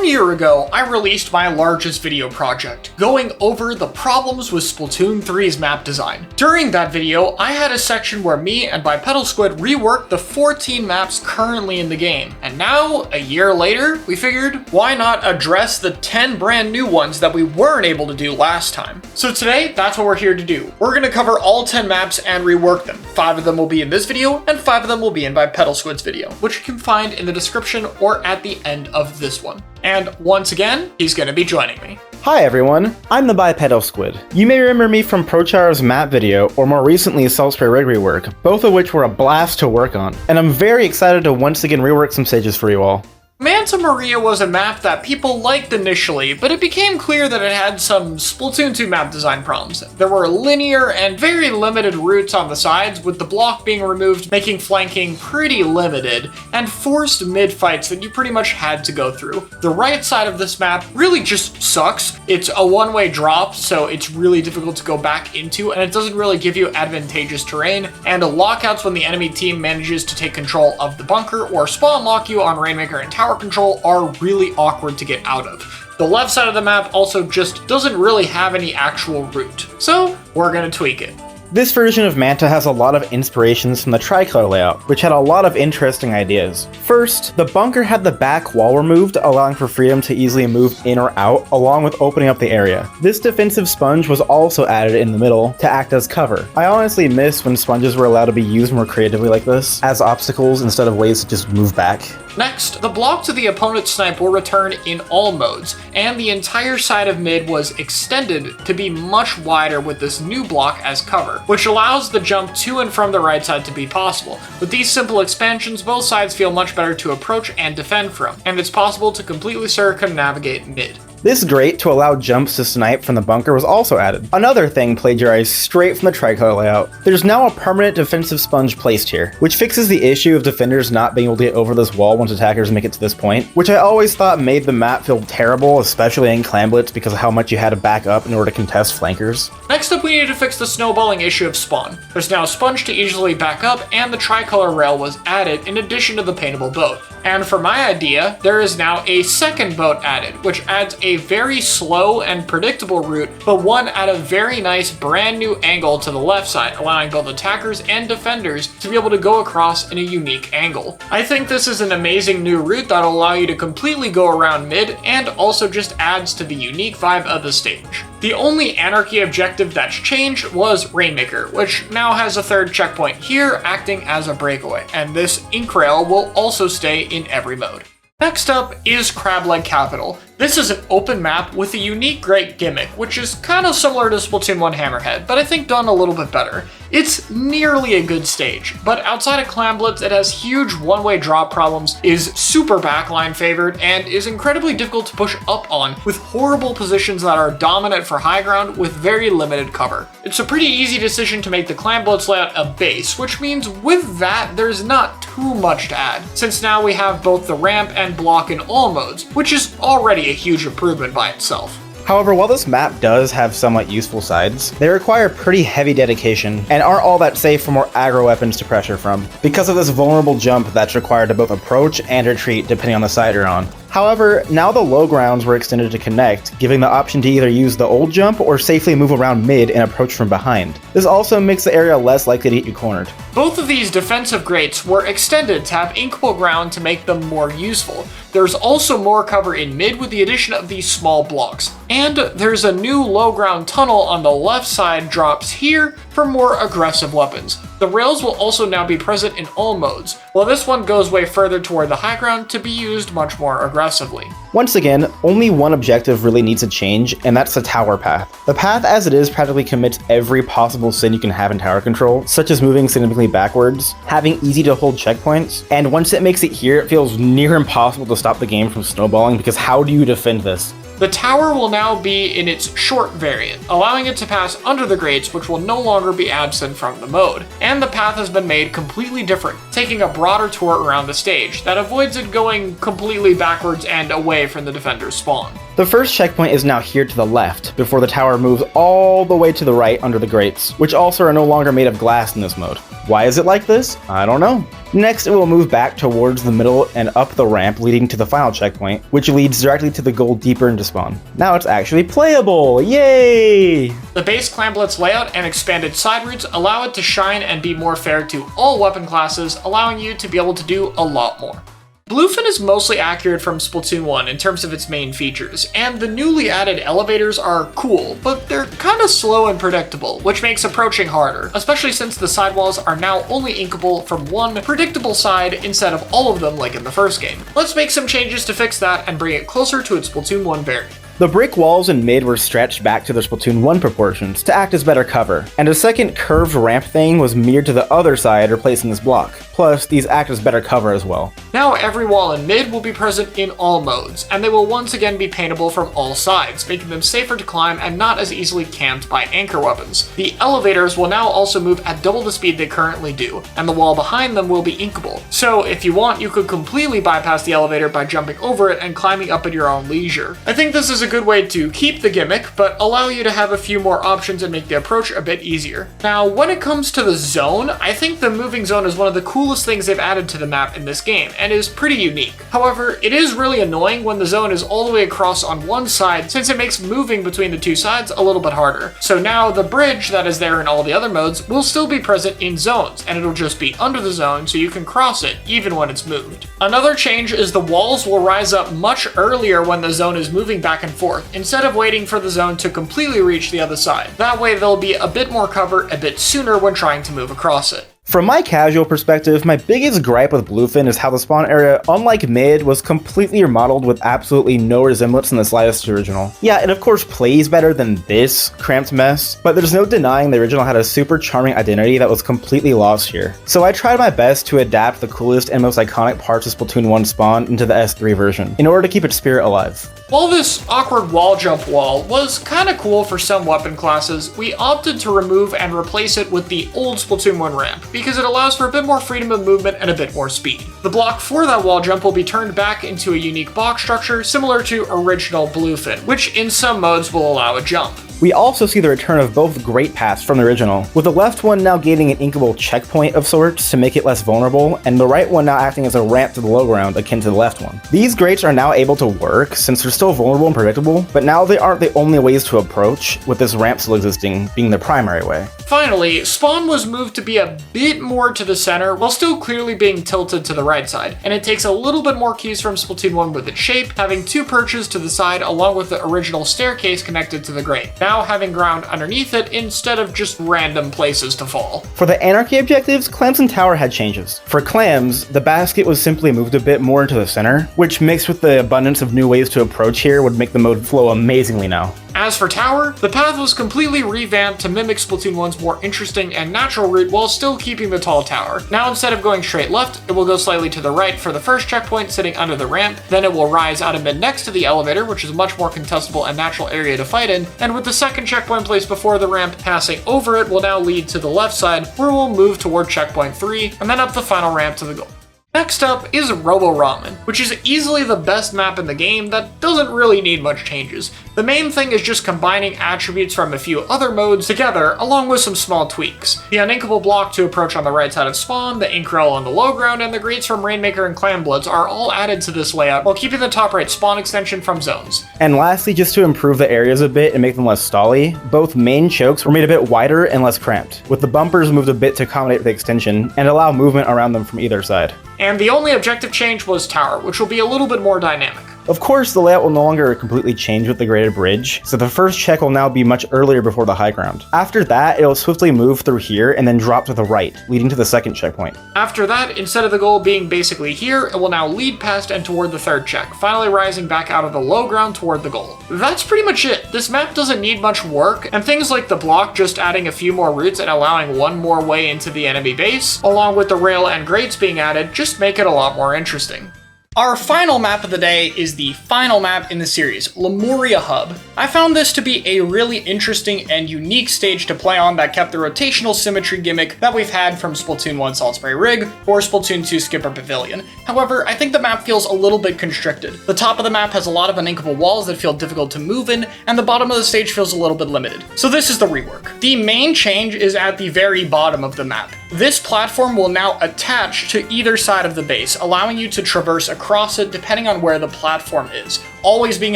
year ago, I released my largest video project, going over the problems with Splatoon 3's map design. During that video, I had a section where me and Bipedal Squid reworked the 14 maps currently in the game. And now, a year later, we figured, why not address the 10 brand new ones that we weren't able to do last time? So today, that's what we're here to do. We're gonna cover all 10 maps and rework them. 5 of them will be in this video, and 5 of them will be in Bipedal Squid's video, which you can find in the description or at the end of this one. And once again, he's gonna be joining me. Hi everyone, I'm the Bipedal Squid. You may remember me from ProChara's map video, or more recently Salt Spray Rig rework, both of which were a blast to work on. And I'm very excited to once again rework some stages for you all. Manta Maria was a map that people liked initially, but it became clear that it had some Splatoon 2 map design problems. There were linear and very limited routes on the sides, with the block being removed, making flanking pretty limited, and forced mid-fights that you pretty much had to go through. The right side of this map really just sucks. It's a one-way drop, so it's really difficult to go back into, and it doesn't really give you advantageous terrain, and lockouts when the enemy team manages to take control of the bunker or spawn lock you on Rainmaker and Tower control are really awkward to get out of. The left side of the map also just doesn't really have any actual route, so we're gonna tweak it. This version of Manta has a lot of inspirations from the tricolor layout, which had a lot of interesting ideas. First, the bunker had the back wall removed, allowing for freedom to easily move in or out, along with opening up the area. This defensive sponge was also added in the middle to act as cover. I honestly miss when sponges were allowed to be used more creatively like this, as obstacles instead of ways to just move back. Next, the block to the opponent's snipe will return in all modes, and the entire side of mid was extended to be much wider with this new block as cover, which allows the jump to and from the right side to be possible. With these simple expansions, both sides feel much better to approach and defend from, and it's possible to completely circumnavigate mid. This grate to allow jumps to snipe from the bunker was also added. Another thing plagiarized straight from the tricolor layout. There's now a permanent defensive sponge placed here, which fixes the issue of defenders not being able to get over this wall once attackers make it to this point, which I always thought made the map feel terrible, especially in Clan Blitz because of how much you had to back up in order to contest flankers. Next up, we need to fix the snowballing issue of spawn. There's now a sponge to easily back up, and the tricolor rail was added in addition to the paintable boat. And for my idea, there is now a second boat added, which adds a very slow and predictable route, but one at a very nice brand new angle to the left side, allowing both attackers and defenders to be able to go across in a unique angle. I think this is an amazing new route that'll allow you to completely go around mid, and also just adds to the unique vibe of the stage. The only Anarchy objective that's changed was Rainmaker, which now has a third checkpoint here acting as a breakaway, and this ink rail will also stay in every mode. Next up is Crableg Capital. This is an open map with a unique great gimmick, which is kind of similar to Splatoon 1 Hammerhead, but I think done a little bit better. It's nearly a good stage, but outside of Clan Blitz, it has huge one-way drop problems, is super backline favored, and is incredibly difficult to push up on, with horrible positions that are dominant for high ground with very limited cover. It's a pretty easy decision to make the Clan Blitz layout a base, which means with that, there's not too much to add, since now we have both the ramp and block in all modes, which is already a huge improvement by itself. However, while this map does have somewhat useful sides, they require pretty heavy dedication and aren't all that safe for more aggro weapons to pressure from, because of this vulnerable jump that's required to both approach and retreat depending on the side you're on. However, now the low grounds were extended to connect, giving the option to either use the old jump or safely move around mid and approach from behind. This also makes the area less likely to get you cornered. Both of these defensive grates were extended to have inkable ground to make them more useful. There's also more cover in mid with the addition of these small blocks. And there's a new low ground tunnel on the left side drops here for more aggressive weapons. The rails will also now be present in all modes, while this one goes way further toward the high ground to be used much more aggressively. Once again, only one objective really needs a change, and that's the tower path. The path as it is practically commits every possible sin you can have in tower control, such as moving significantly backwards, having easy to hold checkpoints, and once it makes it here, it feels near impossible to stop the game from snowballing, because how do you defend this? The tower will now be in its short variant, allowing it to pass under the grates, which will no longer be absent from the mode. And the path has been made completely different, taking a broader tour around the stage that avoids it going completely backwards and away from the defender's spawn. The first checkpoint is now here to the left, before the tower moves all the way to the right under the grates, which also are no longer made of glass in this mode. Why is it like this? I don't know. Next, it will move back towards the middle and up the ramp leading to the final checkpoint, which leads directly to the goal deeper into spawn. Now it's actually playable! Yay! The base Clamblitz layout and expanded side routes allow it to shine and be more fair to all weapon classes, allowing you to be able to do a lot more. Bluefin is mostly accurate from Splatoon 1 in terms of its main features, and the newly added elevators are cool, but they're kinda slow and predictable, which makes approaching harder, especially since the sidewalls are now only inkable from one predictable side instead of all of them like in the first game. Let's make some changes to fix that and bring it closer to its Splatoon 1 variant. The brick walls in mid were stretched back to their Splatoon 1 proportions to act as better cover, and a second curved ramp thing was mirrored to the other side replacing this block. Plus, these act as better cover as well. Now every wall in mid will be present in all modes, and they will once again be paintable from all sides, making them safer to climb and not as easily camped by anchor weapons. The elevators will now also move at double the speed they currently do, and the wall behind them will be inkable. So if you want, you could completely bypass the elevator by jumping over it and climbing up at your own leisure. I think this is a good way to keep the gimmick, but allow you to have a few more options and make the approach a bit easier. Now, when it comes to the zone, I think the moving zone is one of the coolest things they've added to the map in this game, and is pretty unique. However, it is really annoying when the zone is all the way across on one side, since it makes moving between the two sides a little bit harder. So now the bridge that is there in all the other modes will still be present in zones, and it'll just be under the zone so you can cross it, even when it's moved. Another change is the walls will rise up much earlier when the zone is moving back and forth, instead of waiting for the zone to completely reach the other side. That way there'll be a bit more cover a bit sooner when trying to move across it. From my casual perspective, my biggest gripe with Bluefin is how the spawn area, unlike mid, was completely remodeled with absolutely no resemblance in the slightest to the original. Yeah, it of course plays better than this cramped mess, but there's no denying the original had a super charming identity that was completely lost here. So I tried my best to adapt the coolest and most iconic parts of Splatoon 1 spawn into the S3 version, in order to keep its spirit alive. While this awkward wall jump wall was kinda cool for some weapon classes, we opted to remove and replace it with the old Splatoon 1 ramp, because it allows for a bit more freedom of movement and a bit more speed. The block for that wall jump will be turned back into a unique box structure similar to original Bluefin, which in some modes will allow a jump. We also see the return of both great paths from the original, with the left one now gaining an inkable checkpoint of sorts to make it less vulnerable, and the right one now acting as a ramp to the low ground akin to the left one. These grates are now able to work since they're still vulnerable and predictable, but now they aren't the only ways to approach, with this ramp still existing being the primary way. Finally, spawn was moved to be a bit more to the center while still clearly being tilted to the right side, and it takes a little bit more cues from Splatoon 1 with its shape, having two perches to the side along with the original staircase connected to the grate, now having ground underneath it instead of just random places to fall. For the Anarchy objectives, Clams and Tower had changes. For Clams, the basket was simply moved a bit more into the center, which mixed with the abundance of new ways to approach here would make the mode flow amazingly now. As for Tower, the path was completely revamped to mimic Splatoon 1's more interesting and natural route while still keeping the tall tower. Now instead of going straight left, it will go slightly to the right for the first checkpoint sitting under the ramp, then it will rise out of mid next to the elevator, which is a much more contestable and natural area to fight in, and with the second checkpoint placed before the ramp, passing over it will now lead to the left side, where we'll move toward checkpoint 3, and then up the final ramp to the goal. Next up is Robo ROM-en, which is easily the best map in the game that doesn't really need much changes. The main thing is just combining attributes from a few other modes together, along with some small tweaks. The uninkable block to approach on the right side of spawn, the ink rail on the low ground, and the grates from Rainmaker and Clamblitz are all added to this layout, while keeping the top right spawn extension from zones. And lastly, just to improve the areas a bit and make them less stally, both main chokes were made a bit wider and less cramped, with the bumpers moved a bit to accommodate the extension and allow movement around them from either side. And the only objective change was Tower, which will be a little bit more dynamic. Of course, the layout will no longer completely change with the graded bridge, so the first check will now be much earlier before the high ground. After that, it'll swiftly move through here and then drop to the right, leading to the second checkpoint. After that, instead of the goal being basically here, it will now lead past and toward the third check, finally rising back out of the low ground toward the goal. That's pretty much it. This map doesn't need much work, and things like the block just adding a few more routes and allowing one more way into the enemy base, along with the rail and grates being added, just make it a lot more interesting. Our final map of the day is the final map in the series, Lemuria Hub. I found this to be a really interesting and unique stage to play on that kept the rotational symmetry gimmick that we've had from Splatoon 1 Salisbury Rig or Splatoon 2 Skipper Pavilion. However, I think the map feels a little bit constricted. The top of the map has a lot of uninkable walls that feel difficult to move in, and the bottom of the stage feels a little bit limited. So this is the rework. The main change is at the very bottom of the map. This platform will now attach to either side of the base, allowing you to traverse across it depending on where the platform is, always being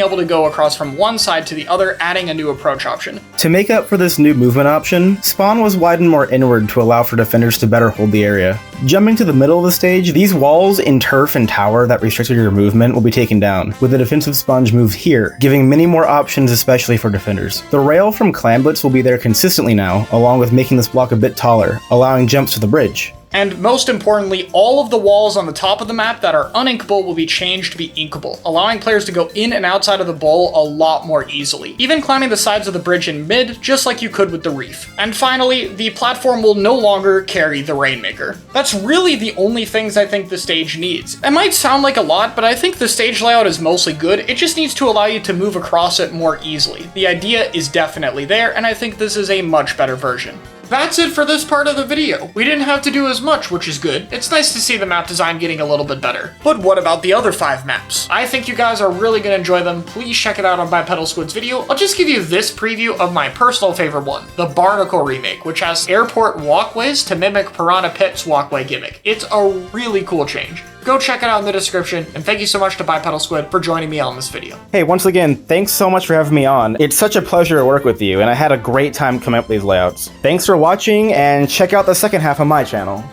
able to go across from one side to the other, adding a new approach option. To make up for this new movement option, spawn was widened more inward to allow for defenders to better hold the area. Jumping to the middle of the stage, these walls in turf and tower that restricted your movement will be taken down, with the defensive sponge moved here, giving many more options especially for defenders. The rail from Clam Blitz will be there consistently now, along with making this block a bit taller, allowing jumps to the bridge. And most importantly, all of the walls on the top of the map that are uninkable will be changed to be inkable, allowing players to go in and outside of the bowl a lot more easily, even climbing the sides of the bridge in mid, just like you could with the reef. And finally, the platform will no longer carry the Rainmaker. That's really the only things I think the stage needs. It might sound like a lot, but I think the stage layout is mostly good. It just needs to allow you to move across it more easily. The idea is definitely there, and I think this is a much better version. That's it for this part of the video. We didn't have to do as much, which is good. It's nice to see the map design getting a little bit better. But what about the other 5 maps? I think you guys are really gonna enjoy them. Please check it out on Bipedal Squid's video. I'll just give you this preview of my personal favorite one, the Barnacle remake, which has airport walkways to mimic Piranha Pit's walkway gimmick. It's a really cool change. Go check it out in the description, and thank you so much to Bipedal Squid for joining me on this video. Hey, once again, thanks so much for having me on. It's such a pleasure to work with you, and I had a great time coming up with these layouts. Thanks for watching, and check out the second half of my channel.